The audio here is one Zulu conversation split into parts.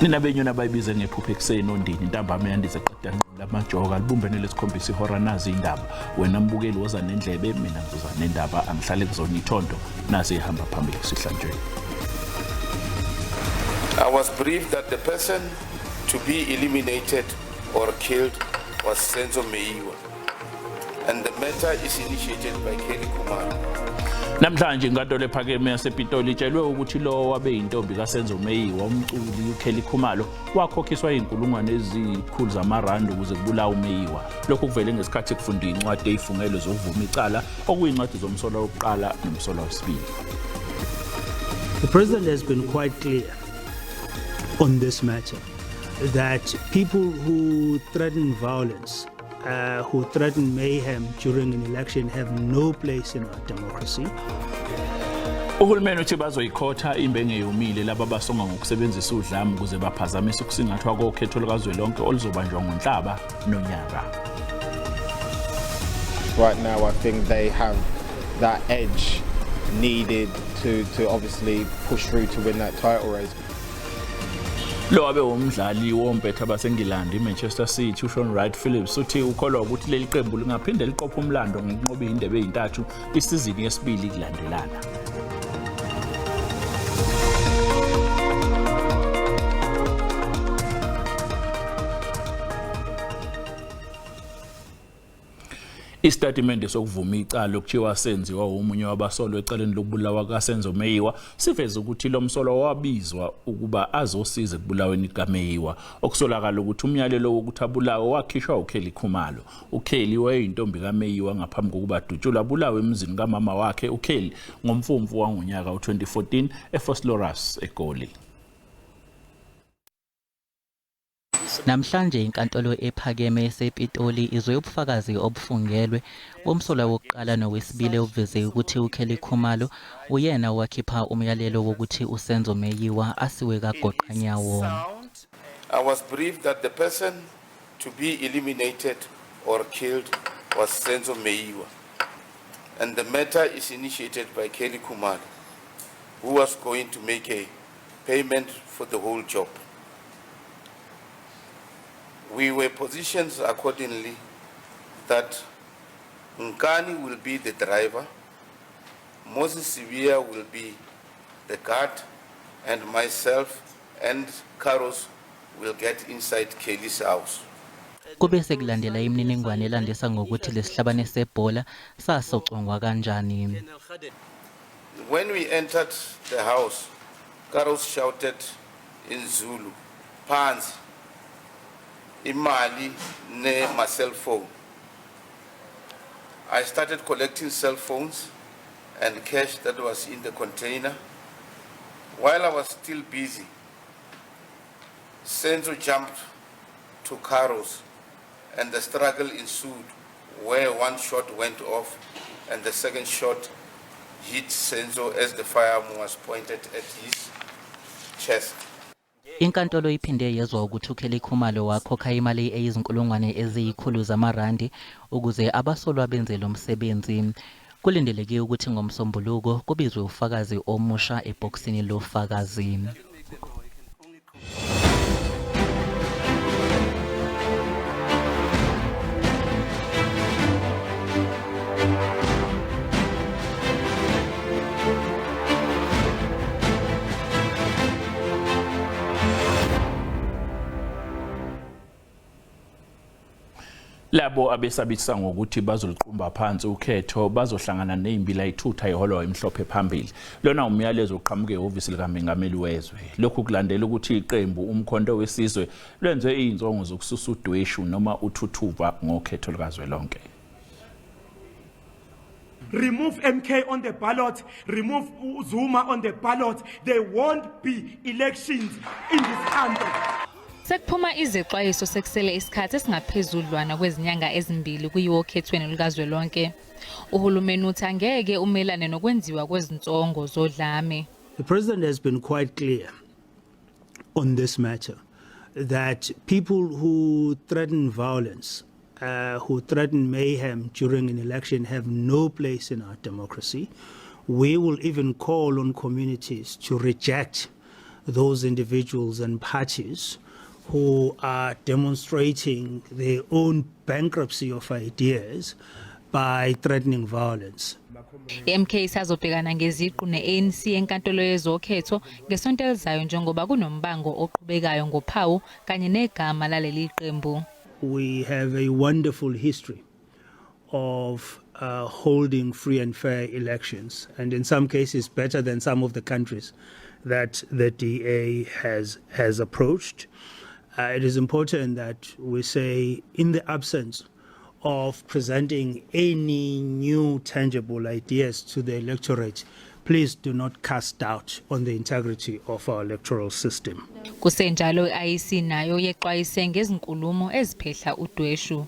Nina benyona bayibiza ngephupho ekuseni ondini intambama yandiza qeda lamajoka libumbene lesikhombisa ihora nazi indaba wena mbukeli woza nendlebe mina ngizoza nendaba angihlale kuzona ithondo nazi ihamba phambili sihlanjweni. I was briefed that the person to be eliminated or killed was Senzo Meyiwa, and the matter is initiated by Kelly Kumar. Namhlanje inkantolo ephakeme yasePitoli itshelwe ukuthi lo wabe intombi kaSenzo Meyiwa umculi uKelly Khumalo wakhokhiswa izinkulungwane ezikhulu zamarandi ukuze kubulawe uMeyiwa. Lokhu kuvele ngesikhathi kufunda incwadi eyifungelwe zokuvuma icala okuyincwadi zomsola wokuqala nomsola wesibili. The president has been quite clear on this matter that people who threaten violence, who threaten mayhem during an election have no place in our democracy. Uhulumeni uthi bazoyikhotha imbenge yomile laba basonga ngokusebenzisa udlame ukuze baphazamise ukusingathwa kokhetho lukazwelonke oluzobanjwa ngoNhlaba nonyaka. Right now I think they have that edge needed to obviously push through to win that title race. Lo abe umdlali wompetha baseNgilandi iManchester City uSean Wright Phillips uthi ukholwa ukuthi leli qembu lingaphinde liqophe umlando ngenqobe indebe ezintathu isizini yesibili kulandelana. Istatimende sokuvuma icala okuthiwa senziwa umunye wabasolwa eceleni lokubulawa kaSenzo Meyiwa siveza ukuthi lo msolwa wabizwa ukuba azosiza ekubulaweni kaMeyiwa okusolakala ukuthi umyalelo wokuthi abulawe wakhishwa uKelly Khumalo. uKelly wayeyintombi kaMeyiwa ngaphambi kokuba adutshulwe abulawe emzini kamama wakhe uKelly ngomfumfu wangonyaka u2014 eFosloras eGoli. Namhlanje inkantolo ephakeme yasePitoli izwe ubufakazi obufungelwe bomsolwa wokuqala nowesibili obuveze ukuthi uKelly Khumalo uyena wakhipha umyalelo wokuthi uSenzo Meyiwa asiwe kagoqanyawo. I was briefed that the person to be eliminated or killed was Senzo Meyiwa, and the matter is initiated by Kelly Kumar, who was going to make a payment for the whole job. We were positioned accordingly that Nkani will be the driver, Moses Sivia will be the guard, and myself and Carlos will get inside Kelly's house. Kube sekulandela imininingwane elandisa ngokuthi lesihlabane sebhola sasocongwa kanjani. When we entered the house, Carlos shouted in Zulu, "Phansi imali ne my cell phone." I started collecting cell phones and cash that was in the container. While I was still busy, Senzo jumped to Carlos and the struggle ensued where one shot went off and the second shot hit Senzo as the firearm was pointed at his chest. Inkantolo iphinde yezwa ukuthi uKelly Khumalo wakhokha imali eyizinkulungwane eziyikhulu zamarandi ukuze abasolwa benze lo msebenzi. Kulindeleke ukuthi ngomsombuluko kubizwe ufakazi omusha eboxini lofakazi. Labo abesabisa ngokuthi bazoliqhumba phansi ukhetho bazohlangana nezimbila ithutha iholwa emhlophe phambili. Lona umyalezo oqhamuke ehhovisi likaMengameli wezwe. Lokhu kulandela ukuthi iqembu umkhonto wesizwe lwenze izinjongo zokususa udweshu noma uthuthuva ngokhetho lukazwelonke. Remove MK on the ballot, remove Zuma on the ballot. There won't be elections in this country. Sekuphuma izixwayiso sekusele isikhathi esingaphezudlwana kwezinyanga ezimbili kuyiwokhethweni lukazwelonke. Uhulumeni uthi angeke umelane nokwenziwa kwezinsongo zodlame. The president has been quite clear on this matter that people who threaten violence, who threaten mayhem during an election have no place in our democracy. We will even call on communities to reject those individuals and parties who are demonstrating their own bankruptcy of ideas by threatening violence. I-MK isazobhekana ngeziqu ne-ANC enkantolo yezokhetho ngesonto elizayo njengoba kunombango oqhubekayo ngophawu kanye negama laleli qembu. We have a wonderful history of holding free and fair elections, and in some cases better than some of the countries that the DA has approached. It is important that we say, in the absence of presenting any new tangible ideas to the electorate, please do not cast doubt on the integrity of our electoral system. Kusenjalo i-IEC nayo yexwayise ngezinkulumo eziphehla udweshu.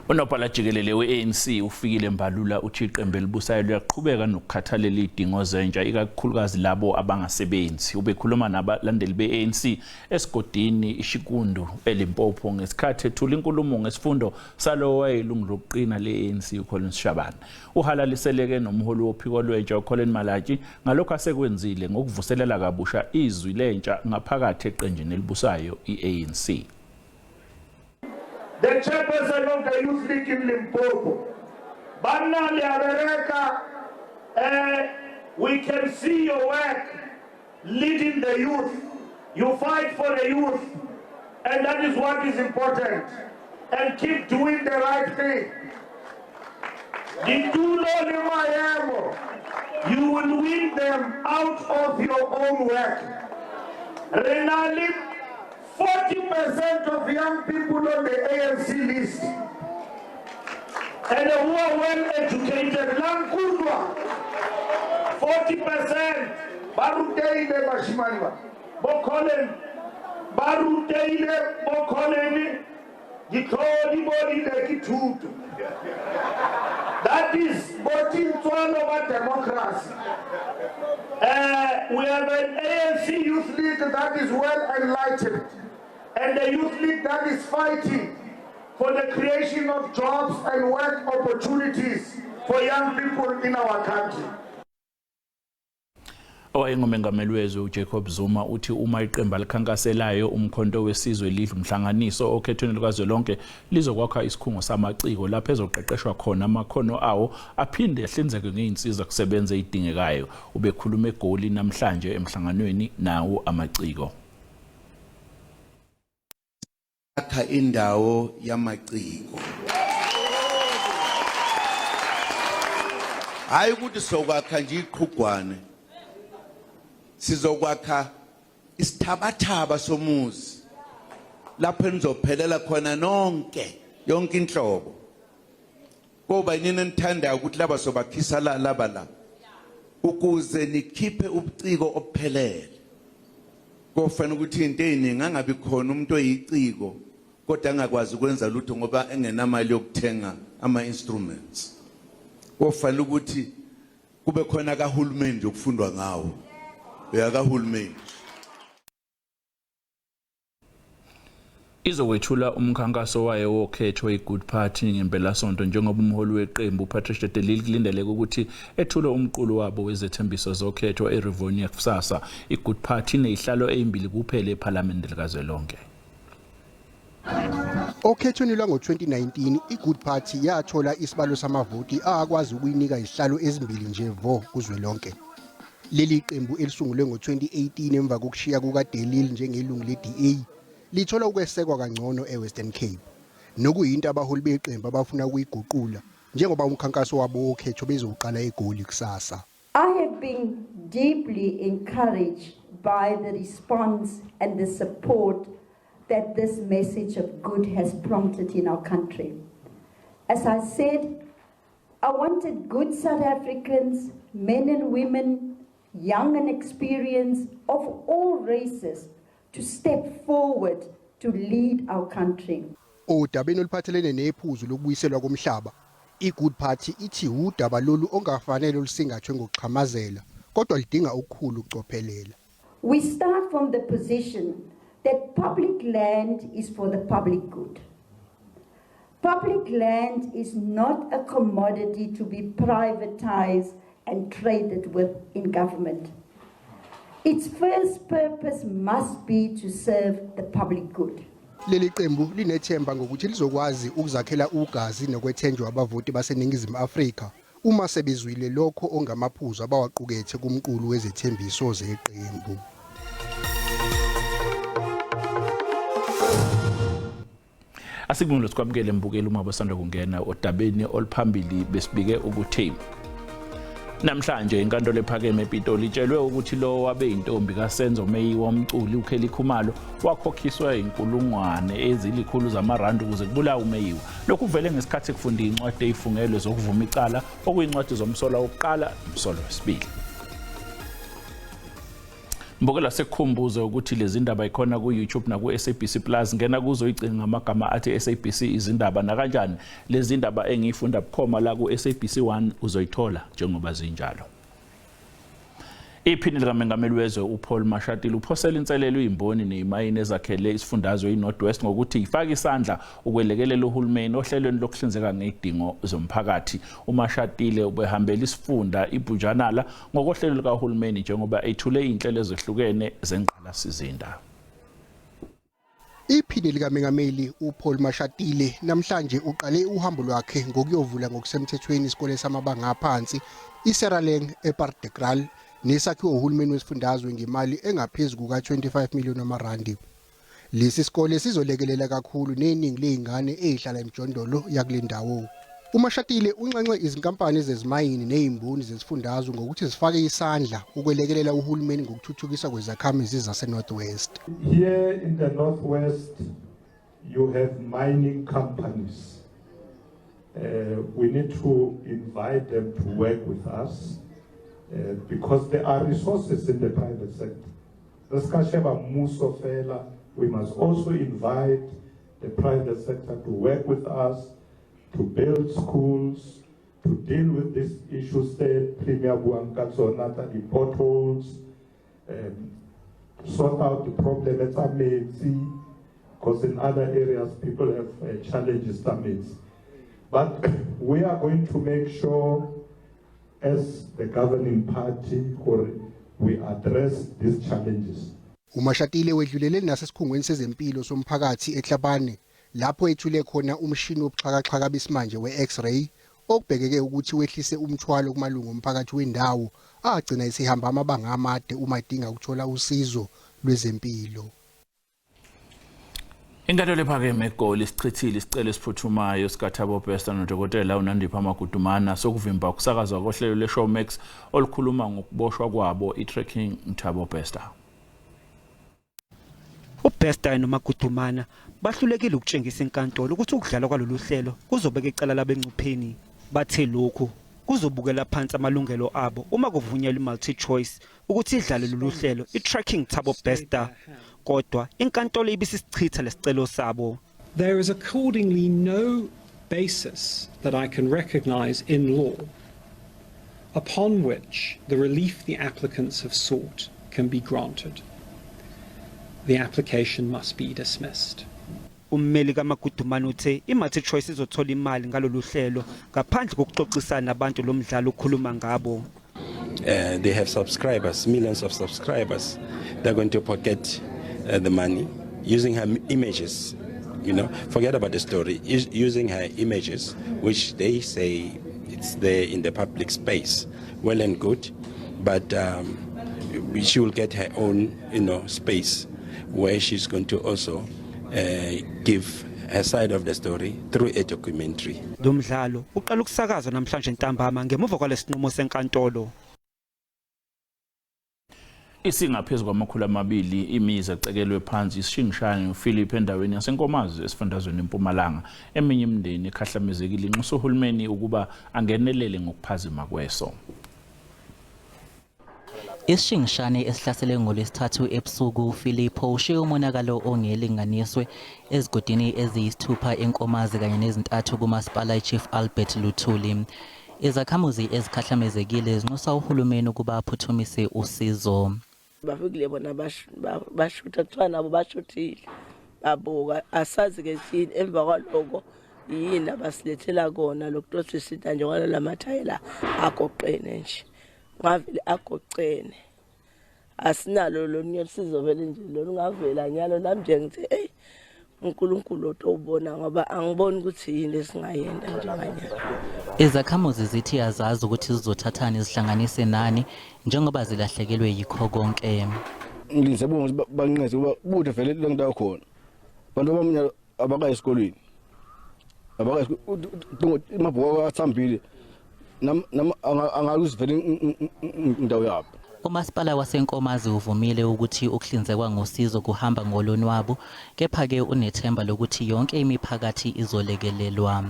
Unobhala jikelele we-ANC ufikile Mbalula uthi iqembu elibusayo liyaqhubeka nokukhathalela idingo zentsha ikakhulukazi labo abangasebenzi. Ubekhuluma nabalandeli be-ANC esigodini iShikundu eLimpopo ngesikhathi ethula inkulumo ngesifundo salo wayelungu lokuqina le-ANC uCollins Shabane. Uhalaliseleke nomholi wophiko lwentsha uColin Malatji ngalokho asekwenzile ngokuvuselela kabusha izwi lentsha ngaphakathi eqenjini elibusayo i-ANC. The chairperson of the Youth League in Limpopo, Banna Liabereka, we can see your work leading the youth. You fight for the youth, and that is what is important. And keep doing the right thing. You will win them out of your own work. Renali, 40% of young people on the ANC list and who are well educated, 40%, Baruteile Bashimaniwa, Bokolen, Baruteile, Bokolen, Gitoli Bodi de Gitutu. That is voting all over democracy. We have an ANC youth league that is well enlightened, and a youth league that is fighting for the creation of jobs and work opportunities for young people in our country. Owayengumengameli wezwe uJacob Zuma uthi uma iqembu alikhankaselayo umkhonto wesizwe lidla umhlanganiso okhethweni lukazwelonke lizokwakha isikhungo samaciko lapho ezoqeqeshwa khona amakhono awo aphinde ehlinzeke ngeinsiza kusebenza idingekayo. Ubekhuluma eGoli namhlanje emhlanganweni nawo amaciko. Akha indawo yamaciko. Hayi ukuthi sokwakha nje iqhugwane. Sizokwakha isithabathaba somuzi lapho enizophelela khona yonke inhlobo. Ngoba yini nithanda ukuthi laba sobakhisa laba la ukuze nikhiphe ubuciko ophelele. Kofana ukuthi into eziningi angabi khona umuntu oyiciko kodwa angakwazi ukwenza lutho ngoba engenamali yokuthenga ama instruments. Kofana ukuthi kube khona kahulumeni ukufundwa ngawo. Yakahulumeni izowethula umkhankaso wayo wokhetho iGood Party ngempelasonto njengoba umholi weqembu uPatricia de Lille kulindeleke ukuthi ethule umqulu wabo wezethembiso zokhetho eRivonia kusasa. iGood Party neyihlalo ezimbili kuphela eParliament likazwelonke. Okhethweni lwango-2019 iGood Party yathola isibalo samavoti akwazi ukuyinika izihlalo ezimbili nje vo kuzwelonke. Leli qembu elisungulwe ngo-2018 emva kokushiya kukaDelile njengelungu le-DA lithola ukwesekwa kangcono eWestern Cape nokuyinto abaholi beqembu abafuna ukuyiguqula njengoba umkhankaso wabo wokhetho bezowuqala eGoli kusasa. I have been deeply encouraged by the response and the support that this message of good has prompted in our country. As I said, I wanted good South Africans, men and women, young and experienced, of all races, to step forward to lead our country. Odabeni oluphathelene nephuzu lokubuyiselwa komhlaba, iGood Party ithi udaba lolu ongafanele olusingathwe ngokuxhamazela, kodwa lidinga ukukhulu ukucophelela. We start from the position that public land is for the public good. Public land is not a commodity to be privatized and traded with in government. its first purpose must be to serve the public good. Leli qembu linethemba ngokuthi lizokwazi ukuzakhela ugazi nokwethenjwa abavoti baseNingizimu Afrika uma sebezwile lokho ongamaphuzu abawaqukethe kumqulu wezethembiso zeqembu. Asikubonga sikwamukele mbukeli uma basanda kungena odabeni oluphambili besibike ukuthi namhlanje inkantolo ephakeme ePitoli itshelwe ukuthi lo wabe intombi kaSenzo Meyiwa umculi uKelly Khumalo wakhokhiswa inkulungwane ezilikhulu zamarandi ukuze kubulawe uMeyiwa. Lokhu kuvele ngesikhathi kufunda incwadi ezifungelwe zokuvuma icala okuyincwadi zomsolo wokuqala nomsolo wesibili. Mbokela sekukhumbuza ukuthi lezi ndaba ikhona ku YouTube na ku SABC Plus ngena kuzo icinga ngamagama athi SABC izindaba na kanjani lezi ndaba engifunda bukhoma la ku SABC 1 uzoyithola njengoba zinjalo. Iphini likaMengameli wezwe uPaul Mashatile uphosela inselelo izimboni nezimayini ezakhele isifundazwe iNorthwest ngokuthi ifaka isandla ukwelekelela uhulumeni ohlelweni lokuhlinzeka ngezidingo zomphakathi. uMashatile ubehambela isifunda iBujanala ngokohlelo likahulumeni njengoba ethule inhlelo ezehlukene zengqalasizinda. Iphini likaMengameli uPaul Mashatile namhlanje uqale uhambo lwakhe ngokuyovula ngokusemthethweni isikole samabanga aphansi iSeraleng ePartdekral nesakhiwo uhulumeni wesifundazwe ngemali engaphezulu kuka-25 million amarandi. Lesi sikole sizolekelela kakhulu neningi lezingane ezihlala emjondolo yakule ndawo. uMashatile unxenxe izinkampani zezimayini nezimboni zesifundazwe ngokuthi zifake isandla ukwelekelela uhulumeni ngokuthuthukisa kwezakhamuzi zaseNorthwest. Here in the Northwest, you have mining companies. We need to invite them to work with us. Because there are resources in the private sector. We must also invite the private sector to work with us, to build schools, to deal with these issues that Premier Buankazonata, the potholes, sort out the problem at SABC, because in other areas people have challenges. But we are going to make sure as the governing party, we address these challenges. uMashatile wedlulele nasesikhungweni sezempilo somphakathi eKlabane lapho ethule khona umshini wobuxhakaxhaka besimanje we-X-ray okubhekeke ukuthi wehlise umthwalo kumalungu omphakathi wendawo agcina esihamba amabanga amade uma edinga ukuthola usizo lwezempilo. Inkantolo ephakeme eGoli isichithile isicelo esiphuthumayo sikaThabo Bester noDokotela uNandipha Magudumana sokuvimba ukusakazwa kohlelo leShowmax olukhuluma ngokuboshwa kwabo iTracking Thabo Bester. uBester noMagudumana bahlulekile ukutshengisa inkantolo ukuthi ukudlalwa kwalolu hlelo kuzobeka icala labengcupheni. Bathe lokhu kuzobukela phansi amalungelo abo uma kuvunyelwa iMulti Choice ukuthi idlale lolu hlelo iTracking Thabo Bester. Kodwa inkantolo ibisisichitha lesicelo sabo. There is accordingly no basis that I can recognize in law upon which the relief the applicants have sought can be granted. The application must be dismissed. Ummeli kaMagudumana uthe iMulti Choice izothola imali ngalolu hlelo ngaphandle kokuxoxisana nabantu lomdlalo okhuluma ngabo. They have subscribers, millions of subscribers. They're going to pocket the money using her images, forget about the story, using her images, which they say it's there in the public space, well and good, but she will get her own, space where she's going to also give her side of the story through a documentary. Lo mdlalo uqala ukusakazwa namhlanje ntambama ngemuva kwalesinqumo senkantolo. Isingaphezulu kwamakhulu amabili imizi ecekelwe phansi isishingishane uPhilip endaweni yasenkomazi esifundazweni eMpumalanga. Eminye imindeni ekhahlamezekile inxusa uhulumeni ukuba angenelele ngokuphazima kweso. Isishingishane esihlasele ngolesithathu ebusuku uPhilippo ushiye umonakalo ongelinganiswe ezigodini eziyisithupha enkomazi kanye nezintathu kumasipala iChief Albert Luthuli. Izakhamuzi ezikhahlamezekile zinxusa uhulumeni ukuba aphuthumise usizo. Bafikile bona bashutha kuthiwa nabo bashuthile babuka asazi ke thini emva kwaloko yini abasilethela kona lokuthothi sitha njengoba lamathayela agoqene nje ngavile agoqene asinalo lo sizovela nje lo ngavela nyalo nami nje ngithi hey uNkulunkulu otobona ngoba angiboni ukuthi yini esingayenda njenganyalo. Izakhamuzi zithi azazi ukuthi zizothathana izihlanganise nani njengoba zilahlekelwe yikho konke. Ngizabonga banqeze kuba bude vele le ndawo khona. Bantu abamnyama abakayi esikolweni. Amabhuku athambile angakuzivela indawo yabo. Umasipala waseNkomazi uvumile ukuthi ukuhlinzekwa ngosizo kuhamba ngolonwabo, kepha-ke unethemba lokuthi yonke imiphakathi izolekelelwa.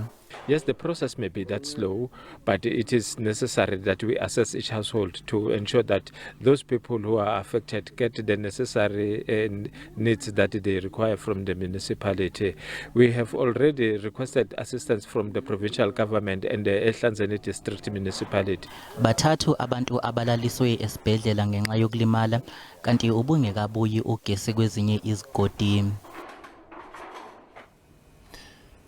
Yes, the process may be that slow, but it is necessary that we assess each household to ensure that those people who are affected get the necessary needs that they require from the municipality. We have already requested assistance from the provincial government and the Ehlanzeni district municipality. Bathathu abantu abalaliswe esibhedlela ngenxa yokulimala, kanti ubungekabuyi ugesi kwezinye izigodi.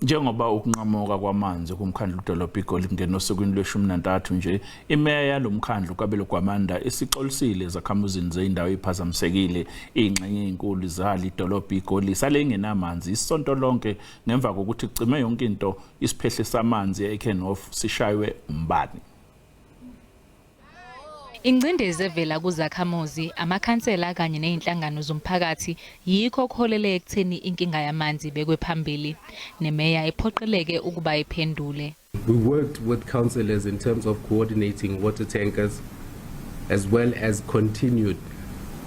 Njengoba ukunqamuka kwamanzi kumkhandlu dolobha iGoli kungena osukwini lwe-13 nje, imeya yalomkhandlu Kabelo Gwamanda isixolisile zakhamuzini zeindawo ephazamisekile ingxenye ezinkulu zali idolobha iGoli sale ingenamanzi isonto lonke ngemva kokuthi kucime yonke into isiphehle samanzi eKenhof sishaywe umbani. Ingcindezi evela kuzakhamuzi, amakhansela kanye nezinhlangano zomphakathi yikho kuholele ekutheni inkinga yamanzi bekwe phambili. Nemeya iphoqeleke ukuba iphendule. We worked with councillors in terms of coordinating water tankers as well as continued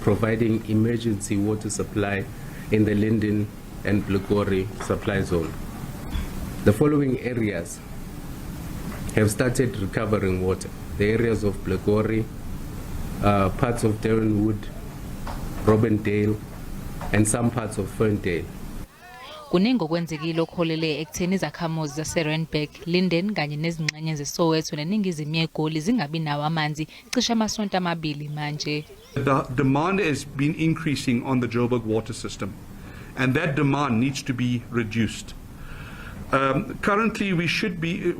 providing emergency water supply in the Linden and Blagori supply zone. The following areas have started recovering water. The areas of Blagori, parts of Darrenwood, Robindale, and some parts of Ferndale. Kuningi okwenzekile okuholele ekutheni izakhamuzi zaseRandburg, Linden kanye nezingxenye zeSoweto neningizimu yeGoli zingabi nawo amanzi cishe amasonto amabili manje. The demand has been increasing on the Joburg water system, and that demand needs to be reduced. Currently we should be,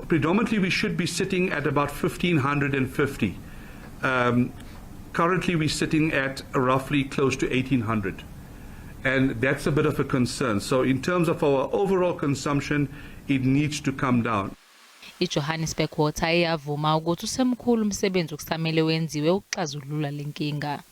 predominantly we should be sitting at about 1,550. Currently we're sitting at roughly close to 1,800. And that's a bit of a concern. So in terms of our overall consumption, it needs to come down. IJohannesburg Water iyavuma ukuthi usemkhulu umsebenzi okusamele wenziwe ukuxazulula lenkinga.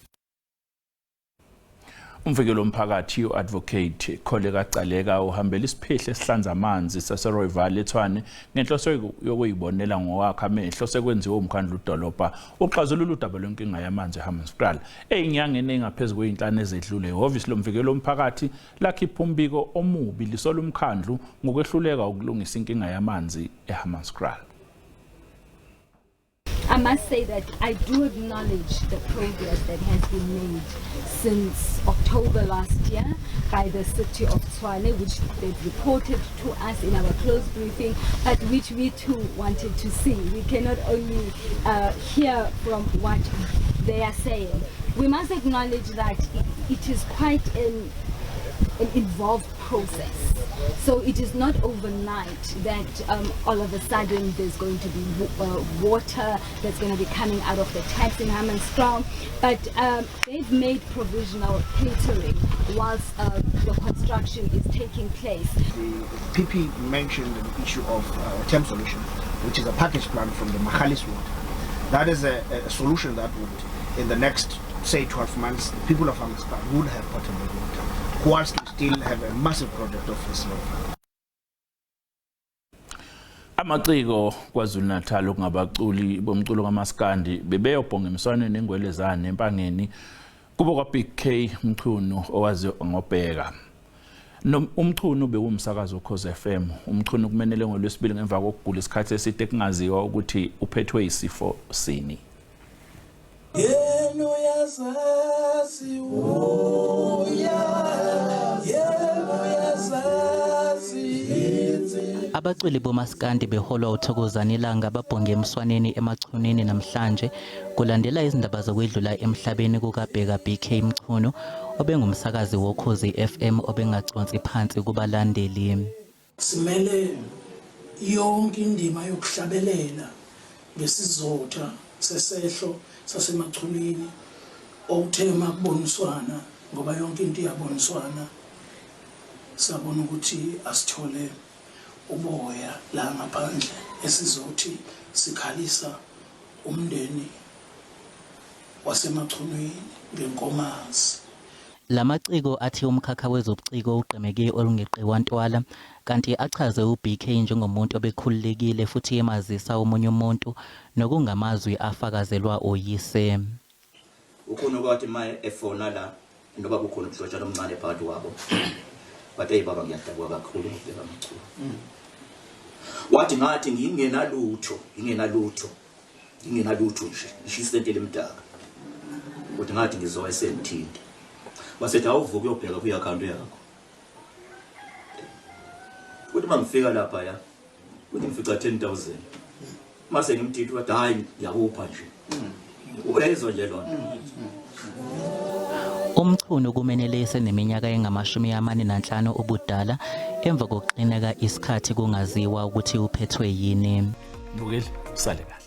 Umvikeli womphakathi uadvocate Kholeka Caleka uhambela isiphihle esihlanza amanzi saseRoy Valley eTshwane ngenhloso yokuyibonela ngowakhe amehlo sekwenziwe umkhandlu udolobha uxazulula udaba lwenkinga yamanzi eHammanskraal ezinyangeni engaphezulu kweinhlanu ezedlule. Ihhovisi lomvikeli womphakathi lakhipha umbiko omubi lisola umkhandlu ngokwehluleka ukulungisa inkinga yamanzi eHammanskraal. I must say that I do acknowledge the progress that has been made since October last year by the city of Tshwane, which they've reported to us in our closed briefing, but which we too wanted to see. We cannot only hear from what they are saying. We must acknowledge that it is quite an involved process. So it is not overnight that all of a sudden there's going to be water that's going to be coming out of the taps in Hammanskraal, but they've made provisional catering whilst the construction is taking place. The PP mentioned the issue of term solution, which is a package plan from the Mahalis ward. That is a solution that would, in the next, say, 12 months, the people of Hammanskraal would have potable water, whilst we still have a massive project of this level. Amaciko KwaZulu-Natal okungabaculi bomculo kamaskandi bebeyobhonga emswaneni engwelezane empangeni kubo kwa Big K Mchunu owazi ngobheka. Umchunu bewumsakazo Ukhozi FM. Umchunu kumenele ngolwesibili ngemva kokugula isikhathi eside kungaziwa ukuthi uphethwe isifo sini. Yeno yazazi Abaculi bomaskandi beholwa uThokozani Langa babhonge emswaneni emachuneni namhlanje kulandela izindaba zokwedlula emhlabeni kukaBheka BK Mchunu obengumsakazi woKhozi FM obengaconsi phansi kubalandeli. Simele yonke indima yokuhlabelela ngesizotha sesehlo sasemachuneni okuthema kuboniswana ngoba yonke into iyaboniswana sabona ukuthi asithole uboya la ngaphandle esizothi sikhalisa umndeni wasemachunweni ngenkomazi. Lamaciko athi umkhakha wezobuciko ugqemeke olungeqiwa ntwala kanti achaze uBK njengomuntu obekhululekile futhi emazisa umunye umuntu nokungamazwi afakazelwa oyise. Ukhona ukuthi maye efona la ndoba kukhona ukuhlotshana omncane phakathi kwabo. Bathe baba ngiyadabwa kakhulu ngibheka amaculo. Wathi ngathi ngingenalutho nje ishisentele emdaka. Uthi ngathi ngizoya sentini. Wasethi awuvuka uyobheka ku account yakho. Uthi mangifika lapha ya. Uthi ngifica 10,000. Mase ngimthithi wathi hayi ngiyakupha nje. Uyayizwa nje lona. Umchunu kumenelise neminyaka engama-45 ubudala emva kokuqineka isikhathi kungaziwa ukuthi uphethwe yini. Bukeli, sale kahle.